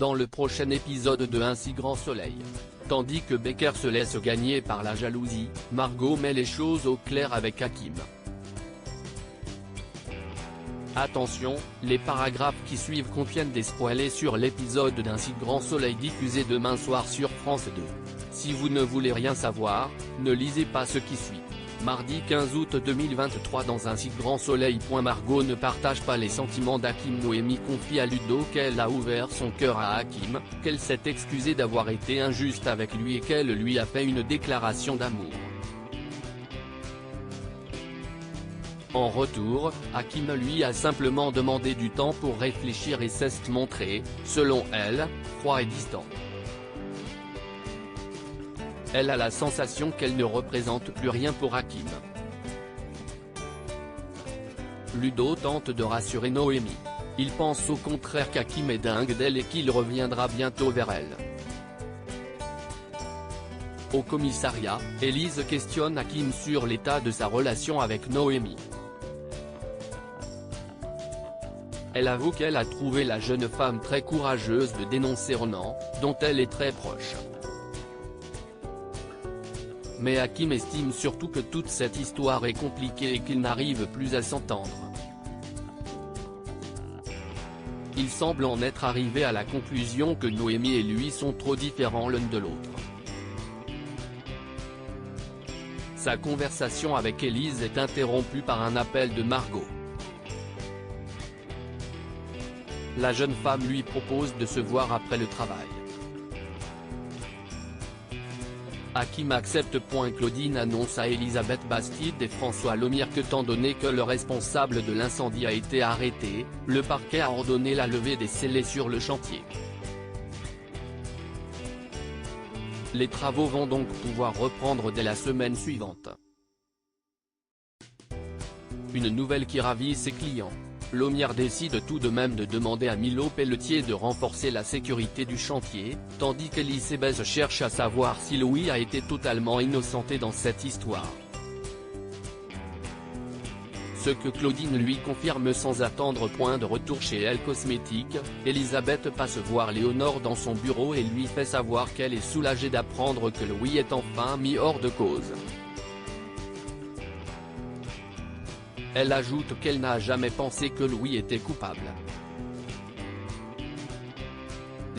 dans le prochain épisode de Un si grand soleil. Tandis que Becker se laisse gagner par la jalousie, Margot met les choses au clair avec Hakim. Attention, les paragraphes qui suivent contiennent des spoilers sur l'épisode d'Un si grand soleil diffusé demain soir sur France 2. Si vous ne voulez rien savoir, ne lisez pas ce qui suit. Mardi 15 août 2023 dans Un si grand soleil. Margot ne partage pas les sentiments d'Hakim. Noémie confie à Ludo qu'elle a ouvert son cœur à Hakim, qu'elle s'est excusée d'avoir été injuste avec lui et qu'elle lui a fait une déclaration d'amour. En retour, Hakim lui a simplement demandé du temps pour réfléchir et s'est montré, selon elle, froid et distant. Elle a la sensation qu'elle ne représente plus rien pour Hakim. Ludo tente de rassurer Noémie. Il pense au contraire qu'Hakim est dingue d'elle et qu'il reviendra bientôt vers elle. Au commissariat, Élise questionne Hakim sur l'état de sa relation avec Noémie. Elle avoue qu'elle a trouvé la jeune femme très courageuse de dénoncer Ronan, dont elle est très proche. Mais Hakim estime surtout que toute cette histoire est compliquée et qu'ils n'arrivent plus à s'entendre. Il semble en être arrivé à la conclusion que Noémie et lui sont trop différents l'un de l'autre. Sa conversation avec Élise est interrompue par un appel de Margot. La jeune femme lui propose de se voir après le travail. Hakim accepte. Claudine annonce à Elisabeth Bastide et François Lemire qu'étant donné que le responsable de l'incendie a été arrêté, le parquet a ordonné la levée des scellés sur le chantier. Les travaux vont donc pouvoir reprendre dès la semaine suivante. Une nouvelle qui ravit ses clients. Lemire décide tout de même de demander à Milo Pelletier de renforcer la sécurité du chantier, tandis qu'Elisabeth cherche à savoir si Louis a été totalement innocenté dans cette histoire. Ce que Claudine lui confirme sans attendre. De retour chez Elle Cosmétiques, Elisabeth passe voir Léonore dans son bureau et lui fait savoir qu'elle est soulagée d'apprendre que Louis est enfin mis hors de cause. Elle ajoute qu'elle n'a jamais pensé que Louis était coupable.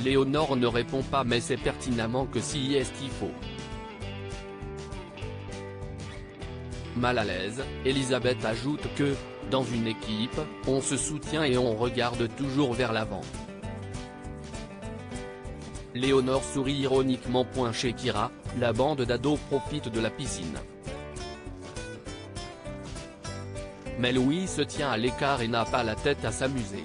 Léonore ne répond pas mais sait pertinemment que si est qu'il faut. Mal à l'aise, Elisabeth ajoute que, dans une équipe, on se soutient et on regarde toujours vers l'avant. Léonore sourit ironiquement. Chez Kira, la bande d'ados profite de la piscine. Mais Louis se tient à l'écart et n'a pas la tête à s'amuser.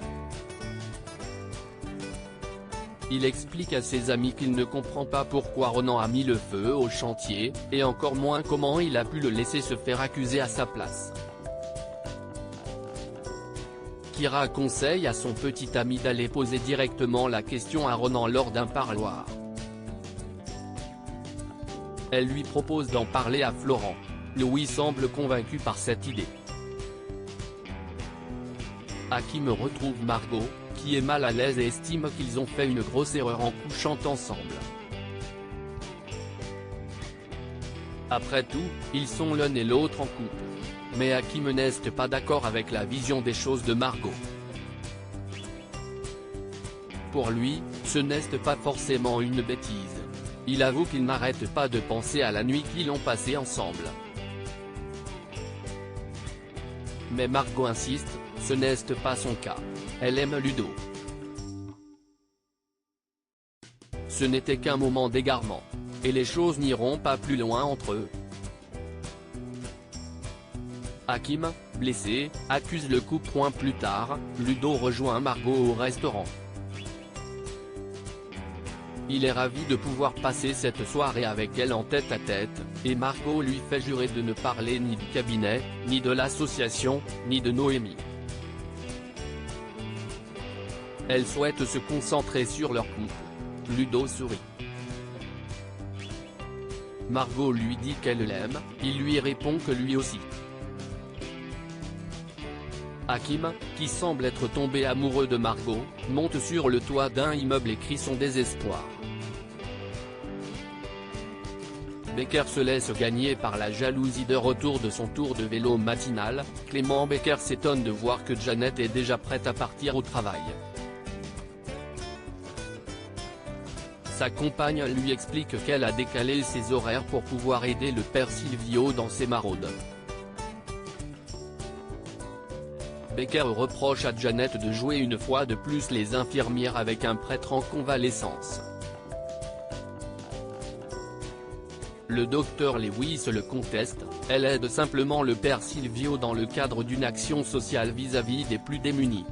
Il explique à ses amis qu'il ne comprend pas pourquoi Ronan a mis le feu au chantier, et encore moins comment il a pu le laisser se faire accuser à sa place. Kira conseille à son petit ami d'aller poser directement la question à Ronan lors d'un parloir. Elle lui propose d'en parler à Florent. Louis semble convaincu par cette idée. Hakim retrouve Margot, qui est mal à l'aise et estime qu'ils ont fait une grosse erreur en couchant ensemble. Après tout, ils sont l'un et l'autre en couple. Mais Hakim n'est pas d'accord avec la vision des choses de Margot. Pour lui, ce n'est pas forcément une bêtise. Il avoue qu'il n'arrête pas de penser à la nuit qu'ils ont passée ensemble. Mais Margot insiste, ce n'est pas son cas. Elle aime Ludo. Ce n'était qu'un moment d'égarement. Et les choses n'iront pas plus loin entre eux. Hakim, blessé, accuse le coup. Plus tard, Ludo rejoint Margot au restaurant. Il est ravi de pouvoir passer cette soirée avec elle en tête-à-tête, et Margot lui fait jurer de ne parler ni du cabinet, ni de l'association, ni de Noémie. Elle souhaite se concentrer sur leur couple. Ludo sourit. Margot lui dit qu'elle l'aime, il lui répond que lui aussi. Hakim, qui semble être tombé amoureux de Margot, monte sur le toit d'un immeuble et crie son désespoir. Becker se laisse gagner par la jalousie de retour de son tour de vélo matinal. Clément Becker s'étonne de voir que Janet est déjà prête à partir au travail. Sa compagne lui explique qu'elle a décalé ses horaires pour pouvoir aider le père Silvio dans ses maraudes. Becker reproche à Janet de jouer une fois de plus les infirmières avec un prêtre en convalescence. Le docteur Lewis le conteste, elle aide simplement le père Silvio dans le cadre d'une action sociale vis-à-vis des plus démunis.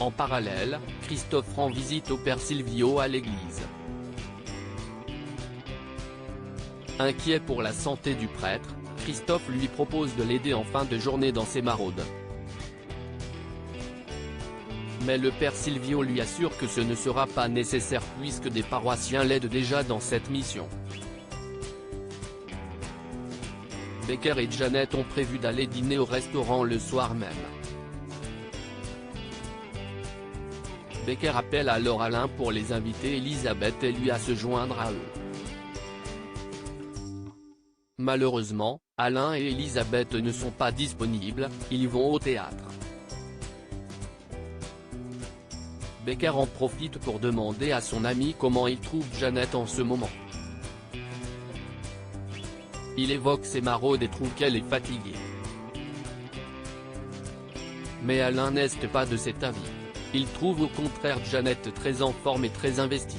En parallèle, Christophe rend visite au père Silvio à l'église. Inquiet pour la santé du prêtre, Christophe lui propose de l'aider en fin de journée dans ses maraudes. Mais le père Silvio lui assure que ce ne sera pas nécessaire puisque des paroissiens l'aident déjà dans cette mission. Becker et Janet ont prévu d'aller dîner au restaurant le soir même. Becker appelle alors Alain pour les inviter Elisabeth et lui à se joindre à eux. Malheureusement, Alain et Elisabeth ne sont pas disponibles, ils vont au théâtre. Becker en profite pour demander à son ami comment il trouve Janet en ce moment. Il évoque ses maraudes et trouve qu'elle est fatiguée. Mais Alain n'est pas de cet avis. Il trouve au contraire Janet très en forme et très investie.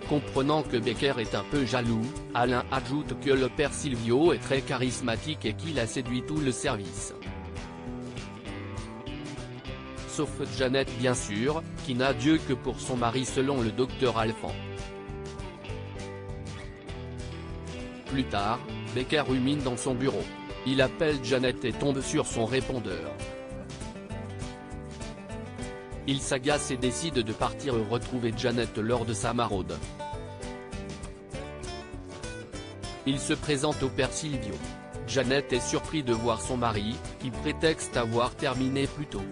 Comprenant que Becker est un peu jaloux, Alain ajoute que le père Silvio est très charismatique et qu'il a séduit tout le service. Sauf Janet bien sûr, qui n'a Dieu que pour son mari selon le docteur Alphand. Plus tard, Becker rumine dans son bureau. Il appelle Janet et tombe sur son répondeur. Il s'agace et décide de partir retrouver Janet lors de sa maraude. Il se présente au père Silvio. Janet est surpris de voir son mari, qui prétexte avoir terminé plus tôt.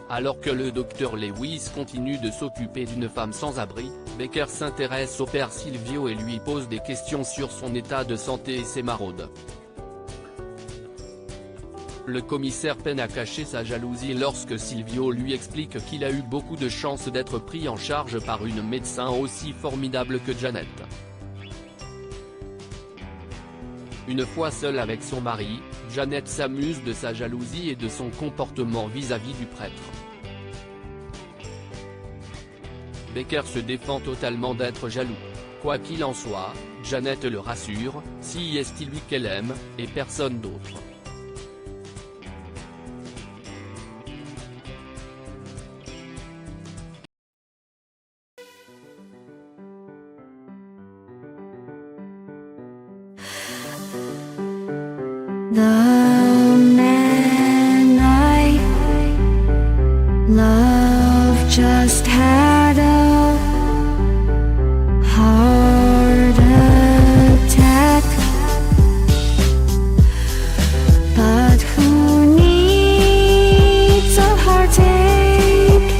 Alors que le docteur Lewis continue de s'occuper d'une femme sans abri, Becker s'intéresse au père Silvio et lui pose des questions sur son état de santé et ses maraudes. Le commissaire peine à cacher sa jalousie lorsque Silvio lui explique qu'il a eu beaucoup de chance d'être pris en charge par une médecin aussi formidable que Janet. Une fois seule avec son mari, Janet s'amuse de sa jalousie et de son comportement vis-à-vis du prêtre. Becker se défend totalement d'être jaloux. Quoi qu'il en soit, Janet le rassure, si est lui qu'elle aime, et personne d'autre. The man I love just had a heart attack, but who needs a heartache?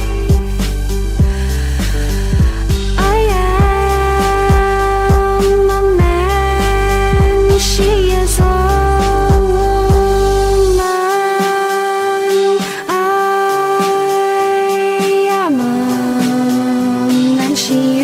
I am a man, she is a she